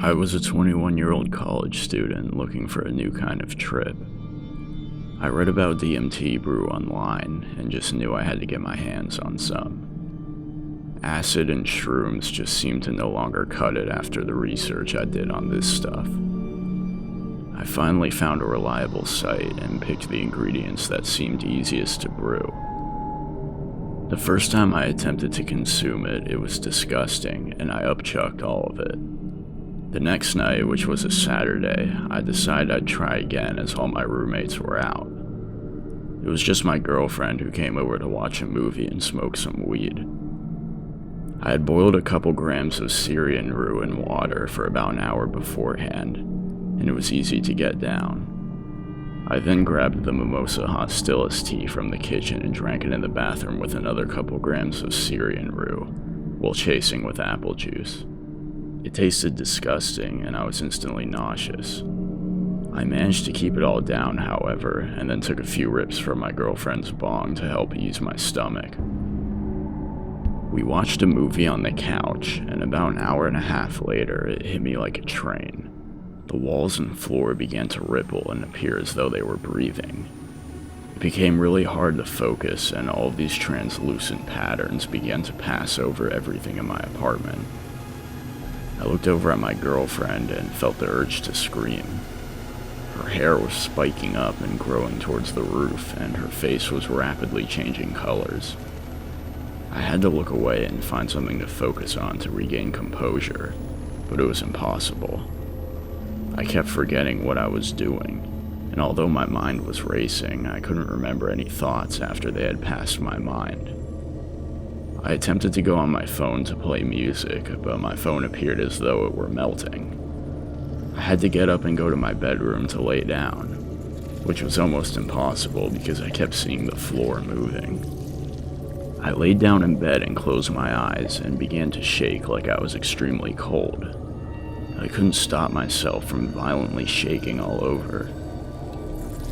I was a 21-year-old college student looking for a new kind of trip. I read about DMT brew online and just knew I had to get my hands on some. Acid and shrooms just seemed to no longer cut it after the research I did on this stuff. I finally found a reliable site and picked the ingredients that seemed easiest to brew. The first time I attempted to consume it, it was disgusting, and I upchucked all of it. The next night, which was a Saturday, I decided I'd try again as all my roommates were out. It was just my girlfriend who came over to watch a movie and smoke some weed. I had boiled a couple grams of Syrian rue in water for about an hour beforehand, and it was easy to get down. I then grabbed the Mimosa Hostilis tea from the kitchen and drank it in the bathroom with another couple grams of Syrian rue, while chasing with apple juice. It tasted disgusting, and I was instantly nauseous. I managed to keep it all down, however, and then took a few rips from my girlfriend's bong to help ease my stomach. We watched a movie on the couch, and about an hour and a half later, it hit me like a train. The walls and floor began to ripple and appear as though they were breathing. It became really hard to focus, and all of these translucent patterns began to pass over everything in my apartment. I looked over at my girlfriend and felt the urge to scream. Her hair was spiking up and growing towards the roof, and her face was rapidly changing colors. I had to look away and find something to focus on to regain composure, but it was impossible. I kept forgetting what I was doing, and although my mind was racing, I couldn't remember any thoughts after they had passed my mind. I attempted to go on my phone to play music, but my phone appeared as though it were melting. I had to get up and go to my bedroom to lay down, which was almost impossible because I kept seeing the floor moving. I laid down in bed and closed my eyes and began to shake like I was extremely cold. I couldn't stop myself from violently shaking all over.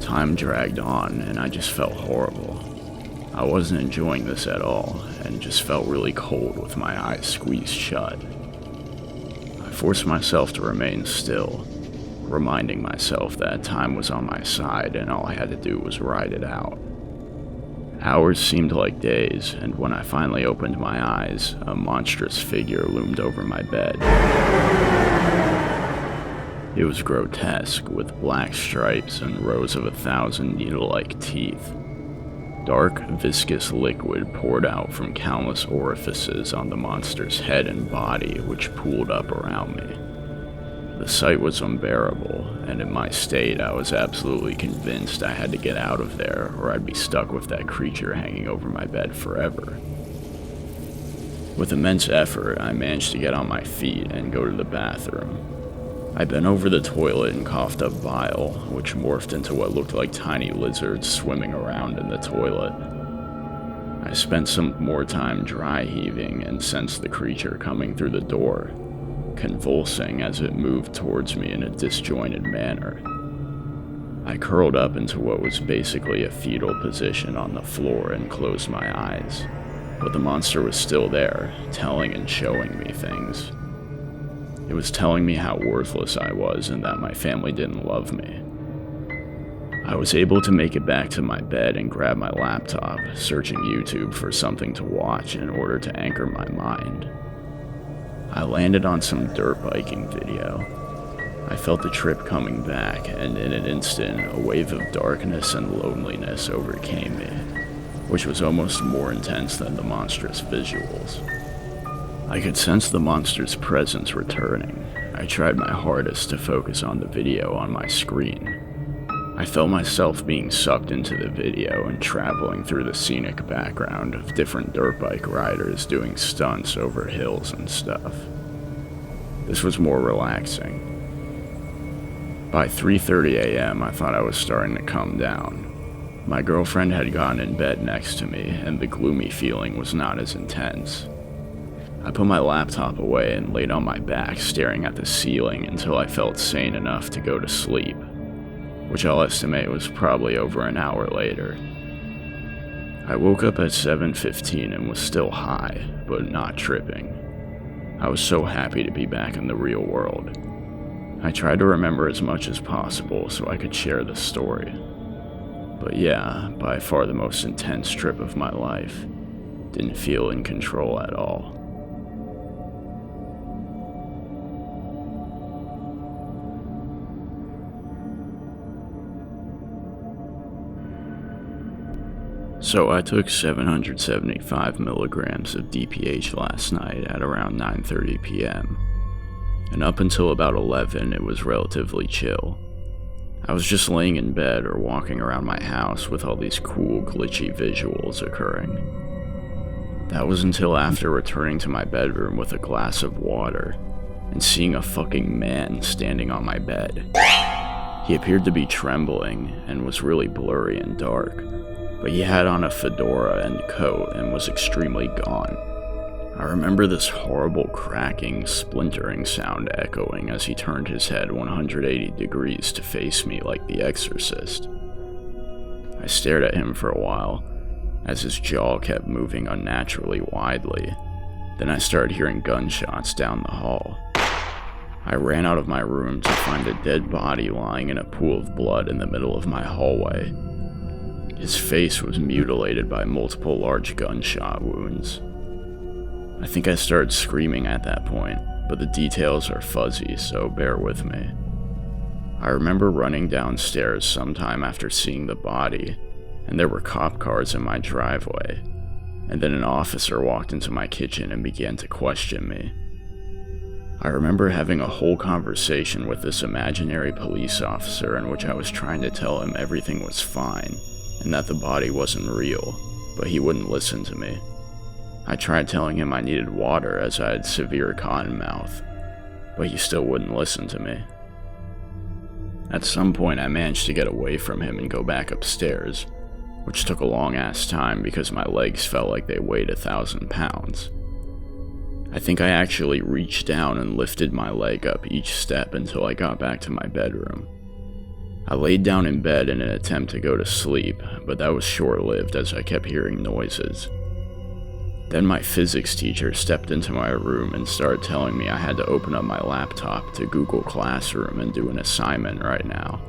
Time dragged on, and I just felt horrible. I wasn't enjoying this at all, and just felt really cold with my eyes squeezed shut. I forced myself to remain still, reminding myself that time was on my side and all I had to do was ride it out. Hours seemed like days, and when I finally opened my eyes, a monstrous figure loomed over my bed. It was grotesque, with black stripes and rows of 1,000 needle-like teeth. Dark, viscous liquid poured out from countless orifices on the monster's head and body, which pooled up around me. The sight was unbearable, and in my state, I was absolutely convinced I had to get out of there, or I'd be stuck with that creature hanging over my bed forever. With immense effort, I managed to get on my feet and go to the bathroom. I bent over the toilet and coughed up bile, which morphed into what looked like tiny lizards swimming around in the toilet. I spent some more time dry heaving and sensed the creature coming through the door, convulsing as it moved towards me in a disjointed manner. I curled up into what was basically a fetal position on the floor and closed my eyes, but the monster was still there, telling and showing me things. It was telling me how worthless I was and that my family didn't love me. I was able to make it back to my bed and grab my laptop, searching YouTube for something to watch in order to anchor my mind. I landed on some dirt biking video. I felt the trip coming back, and in an instant, a wave of darkness and loneliness overcame me, which was almost more intense than the monstrous visuals. I could sense the monster's presence returning. I tried my hardest to focus on the video on my screen. I felt myself being sucked into the video and traveling through the scenic background of different dirt bike riders doing stunts over hills and stuff. This was more relaxing. By 3:30 a.m., I thought I was starting to come down. My girlfriend had gotten in bed next to me, and the gloomy feeling was not as intense. I put my laptop away and laid on my back, staring at the ceiling until I felt sane enough to go to sleep, which I'll estimate was probably over an hour later. I woke up at 7:15 and was still high, but not tripping. I was so happy to be back in the real world. I tried to remember as much as possible so I could share the story. But yeah, by far the most intense trip of my life. Didn't feel in control at all. So I took 775 milligrams of DPH last night at around 9:30 p.m. And up until about 11 it was relatively chill. I was just laying in bed or walking around my house with all these cool glitchy visuals occurring. That was until after returning to my bedroom with a glass of water and seeing a fucking man standing on my bed. He appeared to be trembling and was really blurry and dark, but he had on a fedora and coat and was extremely gaunt. I remember this horrible cracking, splintering sound echoing as he turned his head 180 degrees to face me like the Exorcist. I stared at him for a while, as his jaw kept moving unnaturally widely. Then I started hearing gunshots down the hall. I ran out of my room to find a dead body lying in a pool of blood in the middle of my hallway. His face was mutilated by multiple large gunshot wounds. I think I started screaming at that point, but the details are fuzzy, so bear with me. I remember running downstairs sometime after seeing the body, and there were cop cars in my driveway, and then an officer walked into my kitchen and began to question me. I remember having a whole conversation with this imaginary police officer in which I was trying to tell him everything was fine, and that the body wasn't real, but he wouldn't listen to me. I tried telling him I needed water as I had severe cotton mouth, but he still wouldn't listen to me. At some point I managed to get away from him and go back upstairs, which took a long ass time because my legs felt like they weighed 1,000 pounds. I think I actually reached down and lifted my leg up each step until I got back to my bedroom. I laid down in bed in an attempt to go to sleep, but that was short-lived as I kept hearing noises. Then my physics teacher stepped into my room and started telling me I had to open up my laptop to Google Classroom and do an assignment right now.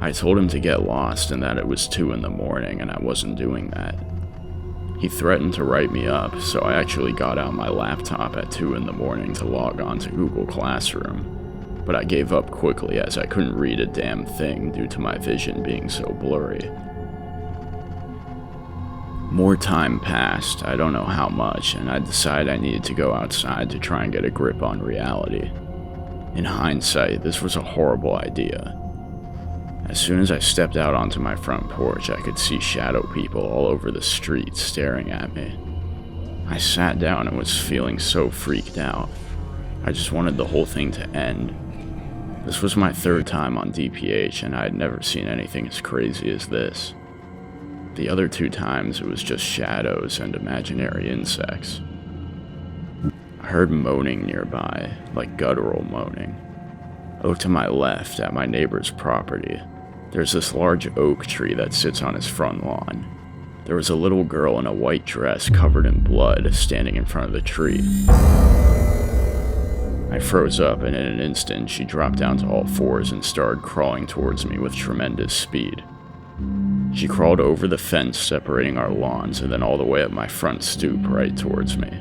I told him to get lost and that it was 2 in the morning and I wasn't doing that. He threatened to write me up, so I actually got out my laptop at 2 in the morning to log on to Google Classroom, but I gave up quickly as I couldn't read a damn thing due to my vision being so blurry. More time passed, I don't know how much, and I decided I needed to go outside to try and get a grip on reality. In hindsight, this was a horrible idea. As soon as I stepped out onto my front porch, I could see shadow people all over the street staring at me. I sat down and was feeling so freaked out. I just wanted the whole thing to end. This was my 3rd time on DPH, and I had never seen anything as crazy as this. The other 2 times, it was just shadows and imaginary insects. I heard moaning nearby, like guttural moaning. Over to my left, at my neighbor's property, there's this large oak tree that sits on his front lawn. There was a little girl in a white dress covered in blood standing in front of the tree. I froze up, and in an instant, she dropped down to all 4s and started crawling towards me with tremendous speed. She crawled over the fence separating our lawns and then all the way up my front stoop right towards me.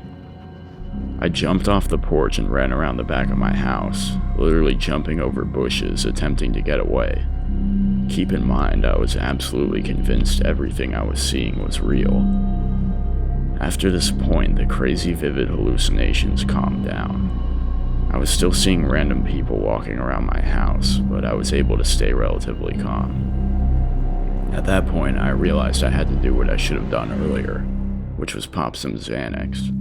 I jumped off the porch and ran around the back of my house, literally jumping over bushes, attempting to get away. Keep in mind, I was absolutely convinced everything I was seeing was real. After this point, the crazy vivid hallucinations calmed down. I was still seeing random people walking around my house, but I was able to stay relatively calm. At that point, I realized I had to do what I should have done earlier, which was pop some Xanax.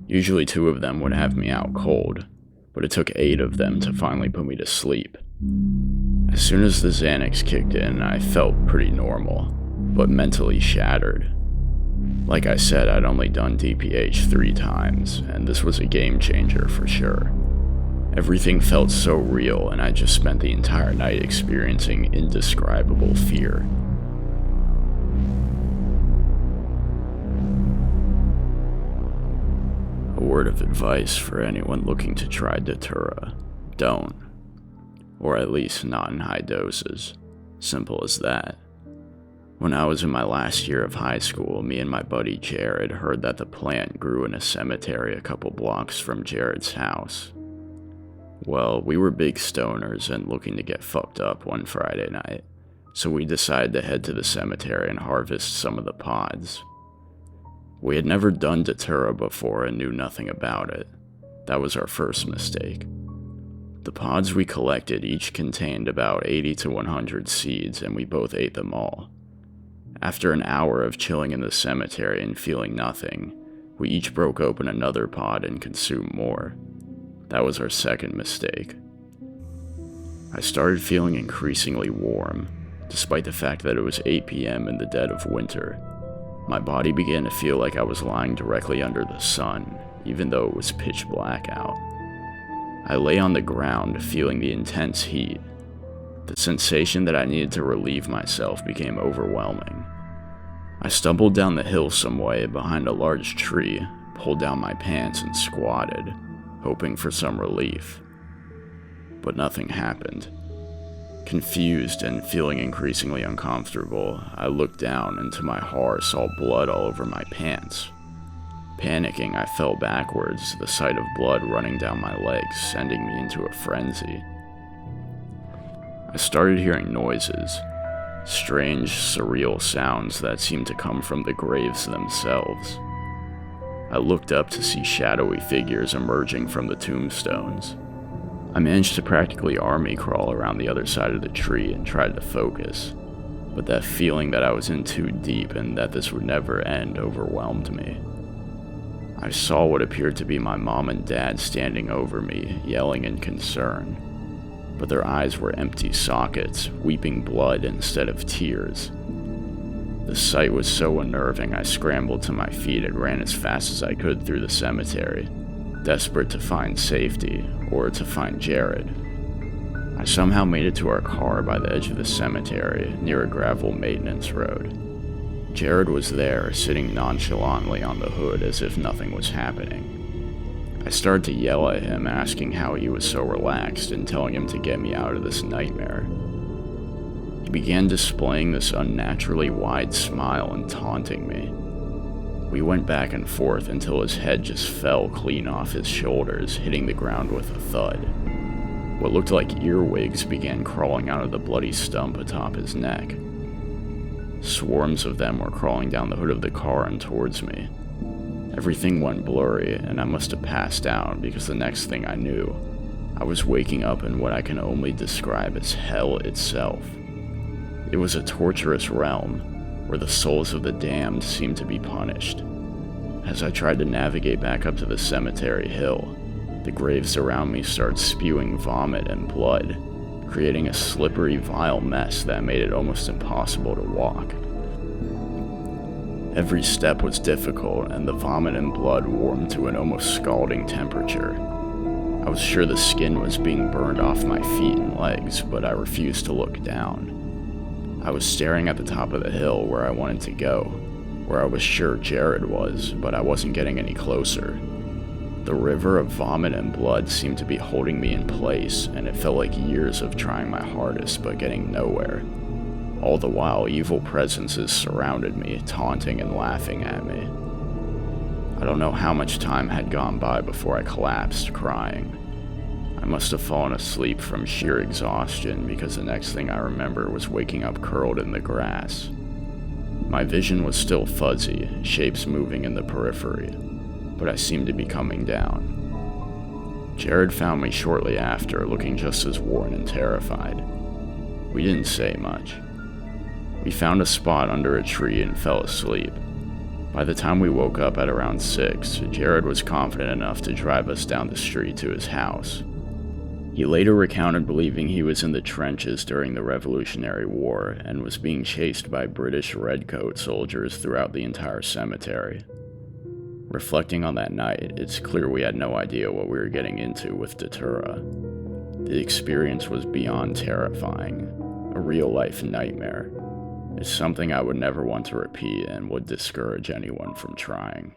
Usually 2 of them would have me out cold, but it took 8 of them to finally put me to sleep. As soon as the Xanax kicked in, I felt pretty normal, but mentally shattered. Like I said, I'd only done DPH 3 times, and this was a game changer for sure. Everything felt so real, and I just spent the entire night experiencing indescribable fear. A word of advice for anyone looking to try Datura: don't. or at least not in high doses. Simple as that. When I was in my last year of high school, me and my buddy Jared heard that the plant grew in a cemetery a couple blocks from Jared's house. Well, we were big stoners and looking to get fucked up one Friday night, so we decided to head to the cemetery and harvest some of the pods. We had never done Datura before and knew nothing about it. That was our first mistake. The pods we collected each contained about 80 to 100 seeds, and we both ate them all. After an hour of chilling in the cemetery and feeling nothing, we each broke open another pod and consumed more. That was our second mistake. I started feeling increasingly warm, despite the fact that it was 8 p.m. in the dead of winter. My body began to feel like I was lying directly under the sun, even though it was pitch black out. I lay on the ground, feeling the intense heat. The sensation that I needed to relieve myself became overwhelming. I stumbled down the hill some way behind a large tree, pulled down my pants and squatted, hoping for some relief. But nothing happened. Confused and feeling increasingly uncomfortable, I looked down and to my horror saw blood all over my pants. Panicking, I fell backwards, the sight of blood running down my legs, sending me into a frenzy. I started hearing noises, strange, surreal sounds that seemed to come from the graves themselves. I looked up to see shadowy figures emerging from the tombstones. I managed to practically army crawl around the other side of the tree and tried to focus, but that feeling that I was in too deep and that this would never end overwhelmed me. I saw what appeared to be my mom and dad standing over me, yelling in concern. But their eyes were empty sockets, weeping blood instead of tears. The sight was so unnerving I scrambled to my feet and ran as fast as I could through the cemetery, desperate to find safety, or to find Jared. I somehow made it to our car by the edge of the cemetery, near a gravel maintenance road. Jared was there, sitting nonchalantly on the hood as if nothing was happening. I started to yell at him, asking how he was so relaxed and telling him to get me out of this nightmare. He began displaying this unnaturally wide smile and taunting me. We went back and forth until his head just fell clean off his shoulders, hitting the ground with a thud. What looked like earwigs began crawling out of the bloody stump atop his neck. Swarms of them were crawling down the hood of the car and towards me. Everything went blurry, and I must have passed out because the next thing I knew, I was waking up in what I can only describe as hell itself. It was a torturous realm, where the souls of the damned seemed to be punished. As I tried to navigate back up to the cemetery hill, the graves around me started spewing vomit and blood, creating a slippery, vile mess that made it almost impossible to walk. Every step was difficult, and the vomit and blood warmed to an almost scalding temperature. I was sure the skin was being burned off my feet and legs, but I refused to look down. I was staring at the top of the hill where I wanted to go, where I was sure Jared was, but I wasn't getting any closer. The river of vomit and blood seemed to be holding me in place, and it felt like years of trying my hardest but getting nowhere. All the while, evil presences surrounded me, taunting and laughing at me. I don't know how much time had gone by before I collapsed, crying. I must have fallen asleep from sheer exhaustion because the next thing I remember was waking up curled in the grass. My vision was still fuzzy, shapes moving in the periphery, but I seemed to be coming down. Jared found me shortly after, looking just as worn and terrified. We didn't say much. We found a spot under a tree and fell asleep. By the time we woke up at around 6, Jared was confident enough to drive us down the street to his house. He later recounted believing he was in the trenches during the Revolutionary War and was being chased by British redcoat soldiers throughout the entire cemetery. Reflecting on that night, it's clear we had no idea what we were getting into with Datura. The experience was beyond terrifying, a real-life nightmare. It's something I would never want to repeat and would discourage anyone from trying.